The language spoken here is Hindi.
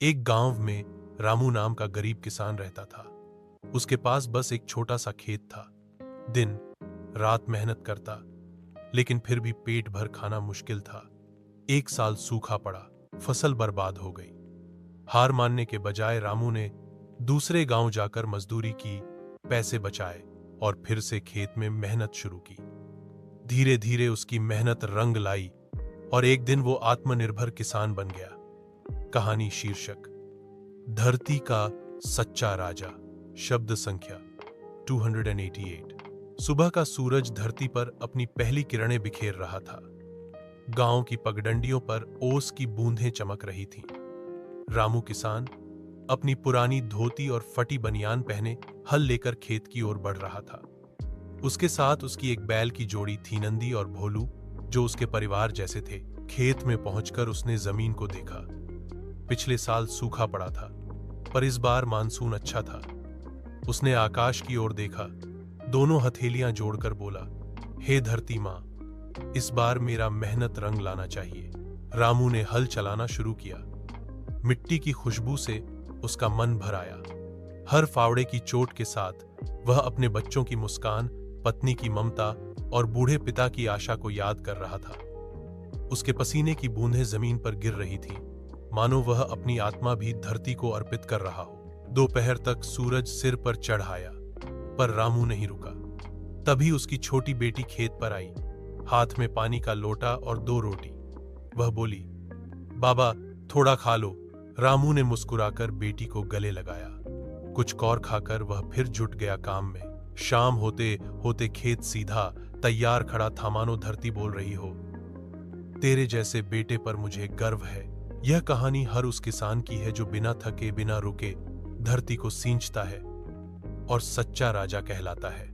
एक गांव में रामू नाम का गरीब किसान रहता था। उसके पास बस एक छोटा सा खेत था। दिन रात मेहनत करता, लेकिन फिर भी पेट भर खाना मुश्किल था। एक साल सूखा पड़ा, फसल बर्बाद हो गई। हार मानने के बजाय रामू ने दूसरे गांव जाकर मजदूरी की, पैसे बचाए और फिर से खेत में मेहनत शुरू की। धीरे धीरे उसकी मेहनत रंग लाई और एक दिन वो आत्मनिर्भर किसान बन गया। कहानी शीर्षक धरती का सच्चा राजा। शब्द संख्या 288। सुबह का सूरज धरती पर अपनी पहली किरणें बिखेर रहा था। गांव की पगडंडियों पर ओस की बूंदें चमक रही थीं। रामू किसान अपनी पुरानी धोती और फटी बनियान पहने हल लेकर खेत की ओर बढ़ रहा था। उसके साथ उसकी एक बैल की जोड़ी थी, नंदी और भोलू, जो उसके परिवार जैसे थे। खेत में पहुंचकर उसने जमीन को देखा। पिछले साल सूखा पड़ा था, पर इस बार मानसून अच्छा था। उसने आकाश की ओर देखा, दोनों हथेलियां जोड़कर बोला, हे धरती मां, इस बार मेरा मेहनत रंग लाना चाहिए। रामू ने हल चलाना शुरू किया। मिट्टी की खुशबू से उसका मन भर आया। हर फावड़े की चोट के साथ वह अपने बच्चों की मुस्कान, पत्नी की ममता और बूढ़े पिता की आशा को याद कर रहा था। उसके पसीने की बूंदें जमीन पर गिर रही थीं, मानो वह अपनी आत्मा भी धरती को अर्पित कर रहा हो। दोपहर तक सूरज सिर पर चढ़ आया, पर रामू नहीं रुका। तभी उसकी छोटी बेटी खेत पर आई, हाथ में पानी का लोटा और 2 रोटी। वह बोली, बाबा थोड़ा खा लो। रामू ने मुस्कुराकर बेटी को गले लगाया। कुछ कौर खाकर वह फिर जुट गया काम में। शाम होते होते खेत सीधा तैयार खड़ा था, मानो धरती बोल रही हो, तेरे जैसे बेटे पर मुझे गर्व है। यह कहानी हर उस किसान की है जो बिना थके बिना रुके धरती को सींचता है और सच्चा राजा कहलाता है।